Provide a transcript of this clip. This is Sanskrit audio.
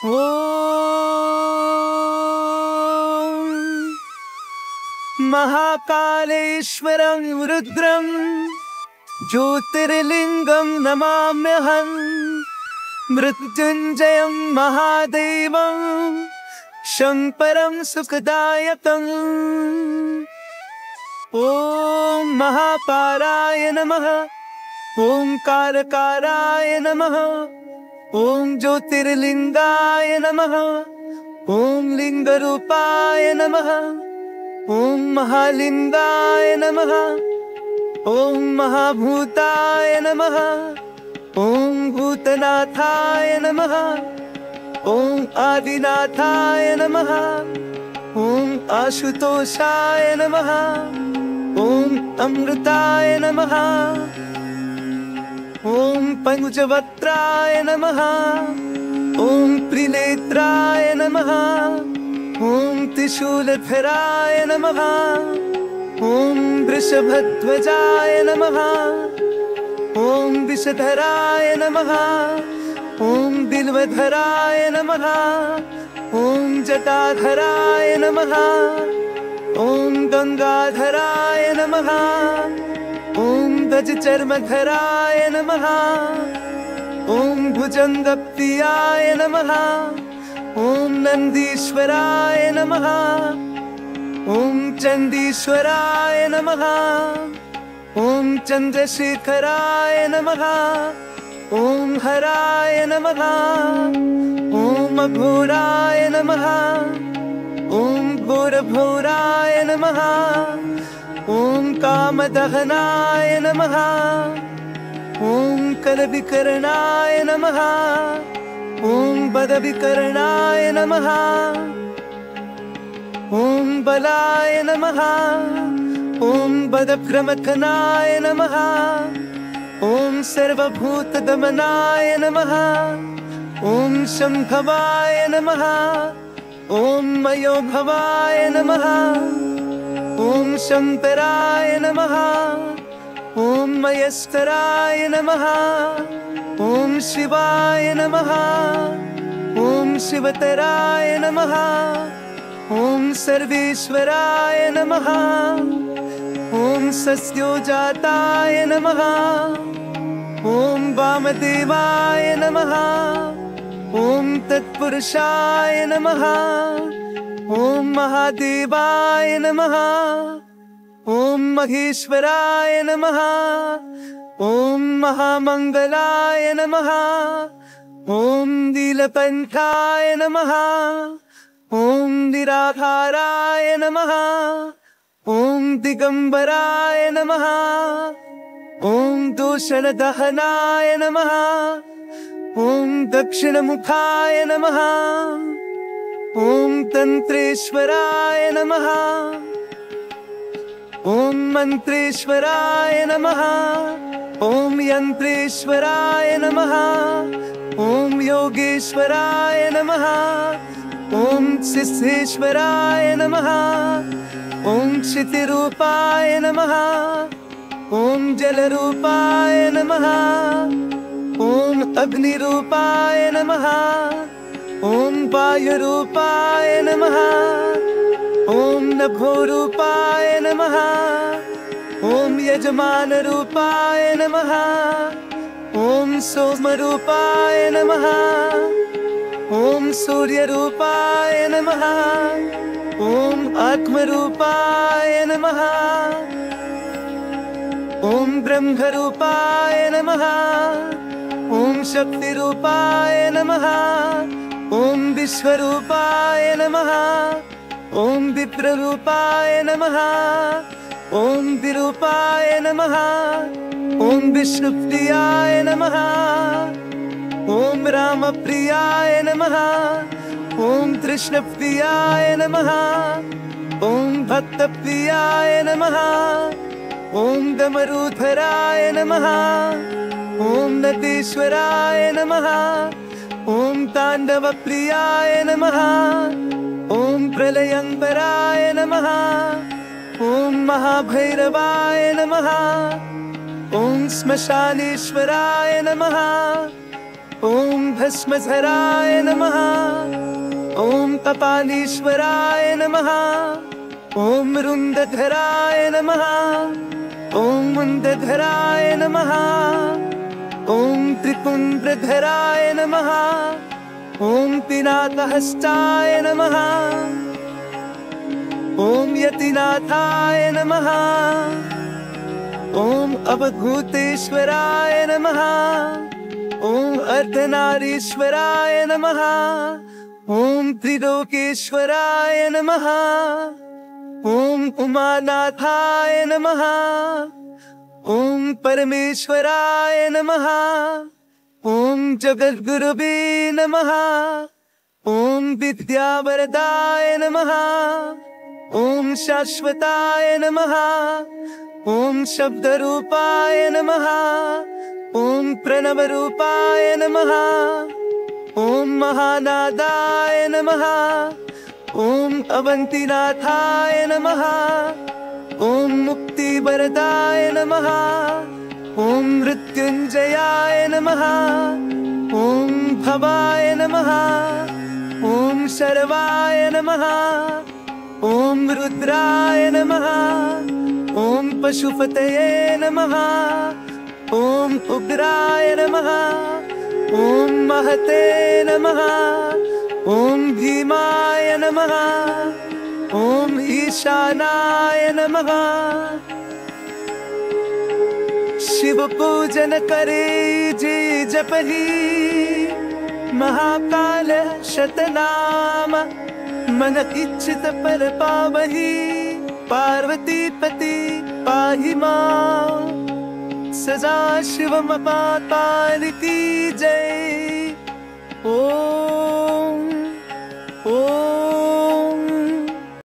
ॐ महाकालेश्वरं रुद्रं ज्योतिर्लिङ्गं नमाम्यहं मृत्युञ्जयं महादेवं शङ्करं सुखदायकम्। ॐ महापाराय नमः। ओंकारकाराय नमः। ॐ ज्योतिर्लिङ्गाय नमः। ॐ लिङ्गरूपाय नमः। ॐ महालिङ्गाय नमः। ॐ महाभूताय नमः। ॐ भूतनाथाय नमः। ॐ आदिनाथाय नमः। ॐ आशुतोषाय नमः। ॐ अमृताय नमः। ॐ पञ्चवक्त्राय नमः। ॐ त्रिनेत्राय नमः। ॐ त्रिशूलधराय नमः। ॐ वृषभध्वजाय नमः। ॐ विषधराय नमः। ॐ बिल्वधराय नमः। ॐ जटाधराय नमः। ॐ गंगाधराय नमः। ॐ गजचर्मधराय नमः। ॐ भुजङ्गप्रियाय नमः। ॐ नन्दीश्वराय नमः। ॐ चण्डीश्वराय नमः। ॐ चन्द्रशेखराय नमः। ॐ हराय नमः। ॐ अघोराय नमः। ॐ घोरघोराय नमः। ॐ कामदहनाय नमः। ॐ करविकरणाय नमः। ॐ बदविकरणाय नमः। ॐ बलाय नमः। ॐ बदप्रमथनाय नमः। ॐ सर्वभूतदमनाय नमः। ॐ शम्भवाय नमः। ॐ मयोभवाय नमः। ॐ शङ्कराय नमः। ॐ मयस्कराय नमः। ॐ शिवाय नमः। ॐ शिवतराय नमः। ॐ सर्वेश्वराय नमः। ॐ सस्योजाताय नमः। ॐ वामदेवाय नमः। ॐ तत्पुरुषाय नमः। ॐ महादेवाय नमः। ॐ महेश्वराय नमः। ॐ महामङ्गलाय नमः। ॐ नीलकण्ठाय नमः। ॐ निराधाराय नमः। ॐ दिगम्बराय नमः। ॐ दूषणदहनाय नमः। ॐ दक्षिणमुखाय नमः। ॐ तन्त्रेश्वराय नमः। ॐ मन्त्रेश्वराय नमः। ॐ यन्त्रेश्वराय नमः। ॐ योगेश्वराय नमः। ॐ सिद्धेश्वराय नमः। ॐ क्षितिरूपाय नमः। ॐ जलरूपाय नमः। ॐ अग्निरूपाय नमः। ॐ वायुरूपाय नमः। ॐ नभोरूपाय नमः। ॐ यजमानरूपाय नमः। ॐ सोमरूपाय नमः। ॐ सूर्यरूपाय नमः। ॐ आत्मरूपाय नमः। ॐ ब्रह्मरूपाय नमः। ॐ शक्तिरूपाय नमः। ॐ विश्वरूपाय नमः। ॐ विप्ररूपाय नमः। ॐ विरूपाय नमः। ॐ विष्णुप्रियाय नमः। ॐ रामप्रियाय नमः। ॐ कृष्णप्रियाय नमः। ॐ भक्तप्रियाय नमः। ॐ दमरूधराय नमः। ॐ नटेश्वराय नमः। ॐ ताण्डवप्रियाय नमः। ॐ प्रलयङ्कराय नमः। ॐ महाभैरवाय नमः। ॐ श्मशानेश्वराय नमः। ॐ भस्मधराय नमः। ॐ कपालीश्वराय नमः। ॐ रुन्दधराय नमः। ॐ मुन्दधराय नमः। ॐ त्रिपुण्ड्रधराय नमः। ॐ पिनाकहस्ताय नमः। ॐ यतिनाथाय नमः। ॐ अवधूतेश्वराय नमः। ॐ अर्धनारीश्वराय नमः। ॐ त्रिलोकेश्वराय नमः। ॐ उमानाथाय नमः। ॐ परमेश्वराय नमः। ॐ जगद्गुरुवे नमः। ॐ विद्यावरदाय नमः। ॐ शाश्वताय नमः। ॐ शब्दरूपाय नमः। ॐ प्रणवरूपाय नमः। ॐ महानादाय नमः। ॐ अवन्तिनाथाय नमः। ॐ मुक्तिवरदाय नमः। ॐ मृत्युञ्जयाय नमः। ॐ भवाय नमः। ॐ शर्वाय नमः। ॐ रुद्राय नमः। ॐ पशुपतये नमः। ॐ उग्राय नमः। ॐ महते नमः। ॐ भीमाय नमः। ॐ ईशानाय नमः। शिव पूजन करे जे जपहि महाकाल शतनाम मन इच्छित पर पावहि पार्वती पति पाहि मां सदा शिव मपाताल की जय। ओम ओम